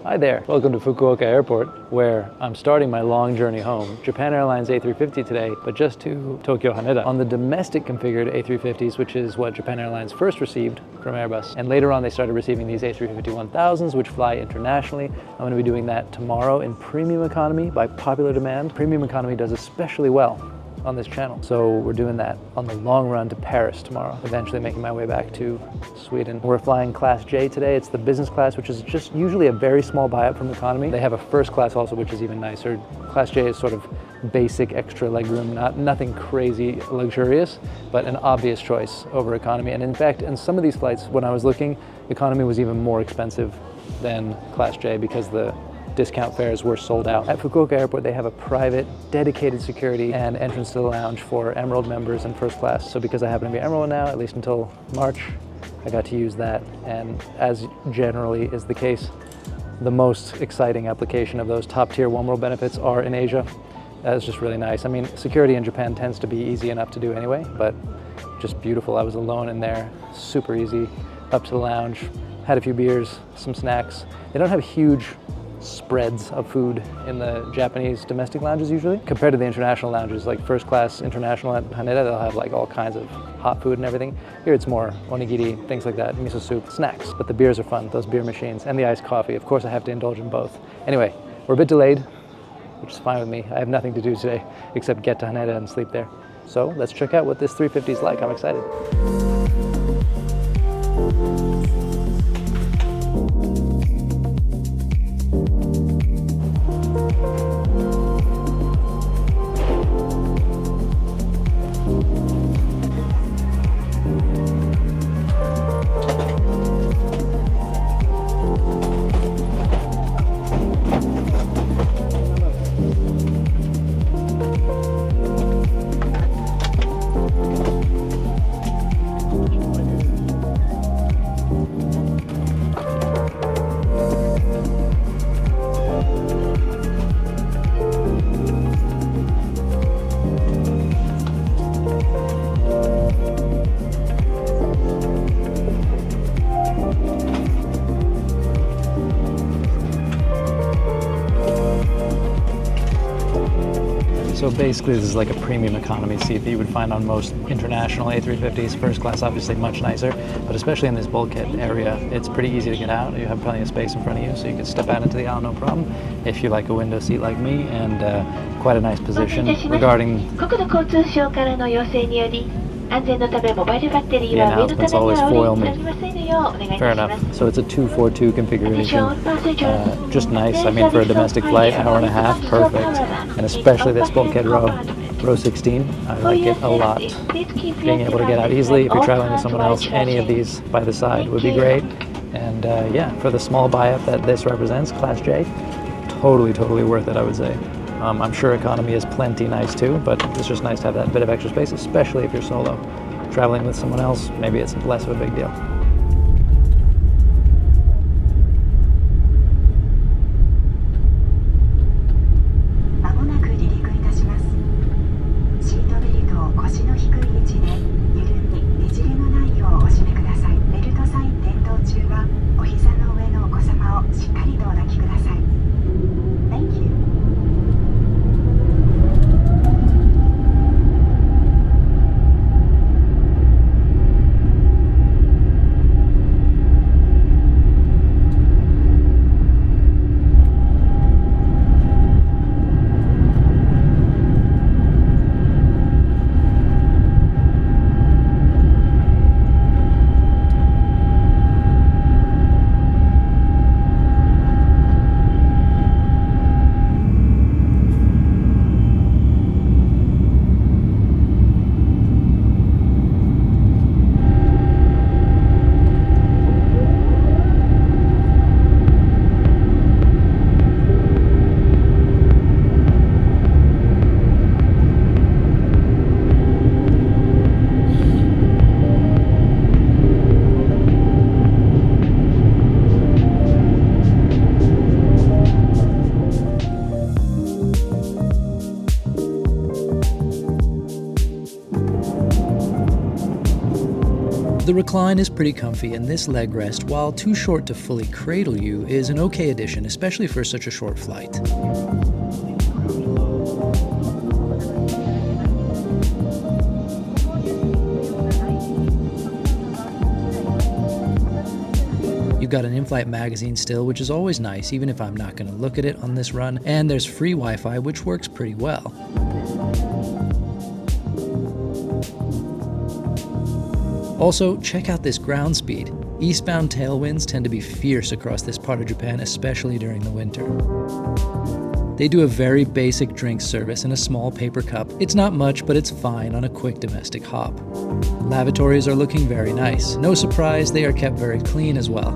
Hi there, welcome to Fukuoka Airport, where I'm starting my long journey home. Japan Airlines A350 today, but just to Tokyo Haneda on the domestic configured A350s, which is what Japan Airlines first received from Airbus. And later on, they started receiving these A350-1000s, which fly internationally. I'm going to be doing that tomorrow in premium economy by popular demand. Premium economy does especially well on this channel. So we're doing that on the long run to Paris tomorrow, eventually making my way back to Sweden. We're flying Class J today. It's the business class, which is just usually a very small buy-up from economy. They have a first class also, which is even nicer. Class J is sort of basic extra legroom, nothing crazy luxurious, but an obvious choice over economy. And in fact, in some of these flights, when I was looking, economy was even more expensive than Class J because the discount fares were sold out. At Fukuoka Airport, they have a private, dedicated security and entrance to the lounge for Emerald members and first class. So because I happen to be Emerald now, at least until March, I got to use that. And as generally is the case, the most exciting application of those top tier One World benefits are in Asia. That is just really nice. I mean, security in Japan tends to be easy enough to do anyway, but just beautiful. I was alone in there, super easy, up to the lounge, had a few beers, some snacks. They don't have huge spreads of food in the Japanese domestic lounges usually. Compared to the international lounges, like first class international at Haneda, they'll have like all kinds of hot food and everything. Here it's more onigiri, things like that, miso soup, snacks. But the beers are fun, those beer machines, and the iced coffee. Of course I have to indulge in both. Anyway, we're a bit delayed, which is fine with me. I have nothing to do today except get to Haneda and sleep there. So let's check out what this 350 is like. I'm excited. So basically this is like a premium economy seat that you would find on most international A350s. First class obviously much nicer, but especially in this bulkhead area, it's pretty easy to get out. You have plenty of space in front of you, so you can step out into the aisle no problem if you like a window seat like me, and quite a nice position regarding the announcements always foil me. Fair enough. So it's a 242 configuration. Just nice. I mean, for a domestic flight, hour and a half, perfect. And especially this bulkhead row 16. I like it a lot. Being able to get out easily. If you're traveling with someone else, any of these by the side would be great. And yeah, for the small buy-up that this represents, Class J, totally worth it, I would say. I'm sure economy is plenty nice too, but it's just nice to have that bit of extra space, especially if you're solo. Traveling with someone else, maybe it's less of a big deal. The recline is pretty comfy, and this leg rest, while too short to fully cradle you, is an okay addition, especially for such a short flight. You've got an in-flight magazine still, which is always nice, even if I'm not going to look at it on this run, and there's free Wi-Fi, which works pretty well. Also, check out this ground speed. Eastbound tailwinds tend to be fierce across this part of Japan, especially during the winter. They do a very basic drink service in a small paper cup. It's not much, but it's fine on a quick domestic hop. Lavatories are looking very nice. No surprise, they are kept very clean as well.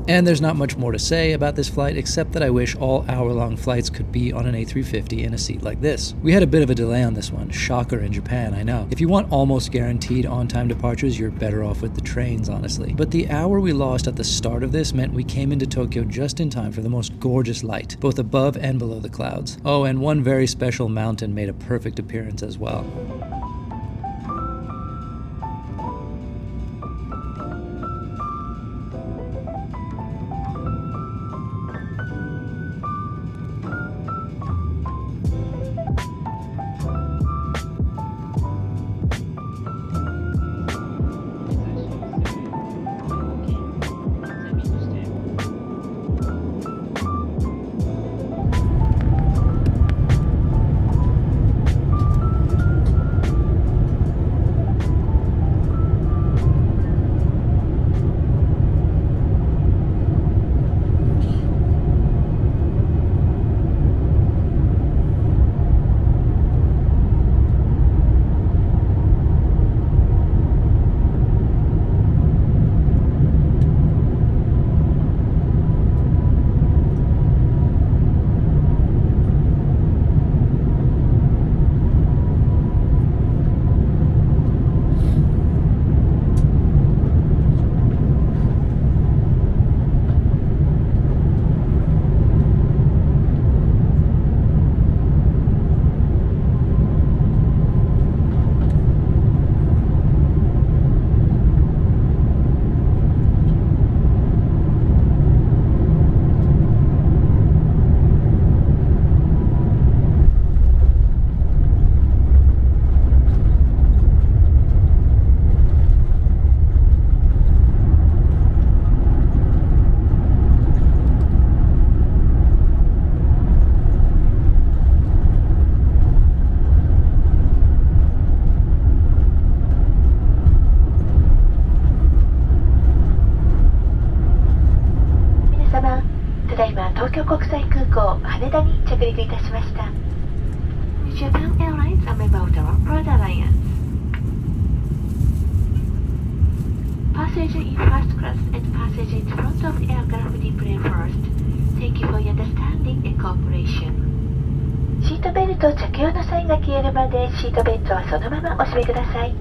And there's not much more to say about this flight except that I wish all hour-long flights could be on an A350 in a seat like this. We had a bit of a delay on this one. Shocker in Japan, I know. If you want almost guaranteed on-time departures, you're better off with the trains, honestly. But the hour we lost at the start of this meant we came into Tokyo just in time for the most gorgeous light, both above and below the clouds. Oh, and one very special mountain made a perfect appearance as well. Japan Airlines a member of the Onboard Alliance. Passenger in first class and passenger in front of the aircraft in plane first. Thank you for your understanding and cooperation. シートベルト着用のサインが消えるまでシートベルトはそのままお締めください。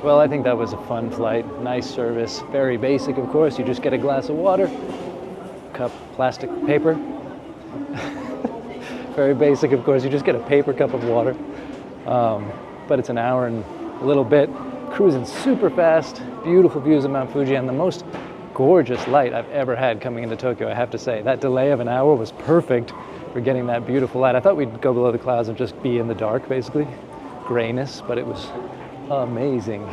Well, I think that was a fun flight. Nice service. Very basic, of course. You just get a glass of water, cup, plastic, paper. Very basic, of course. You just get a paper cup of water. But it's an hour and a little bit. Cruising super fast. Beautiful views of Mount Fuji and the most gorgeous light I've ever had coming into Tokyo, I have to say. That delay of an hour was perfect for getting that beautiful light. I thought we'd go below the clouds and just be in the dark, basically. Grayness, but it was amazing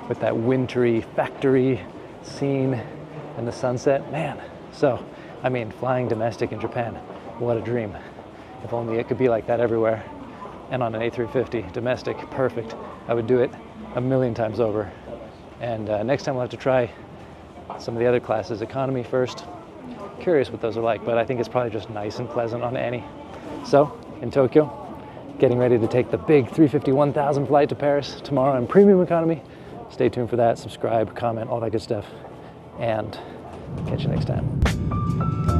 with that wintry factory scene and the sunset. Man, so, I mean, flying domestic in Japan, what a dream. If only it could be like that everywhere. And on an A350, domestic, perfect. I would do it a million times over. And next time we'll have to try some of the other classes, economy first. Curious what those are like, but I think it's probably just nice and pleasant on any. So, in Tokyo, getting ready to take the big 350-1000 flight to Paris tomorrow in premium economy. Stay tuned for that, subscribe, comment, all that good stuff, and catch you next time.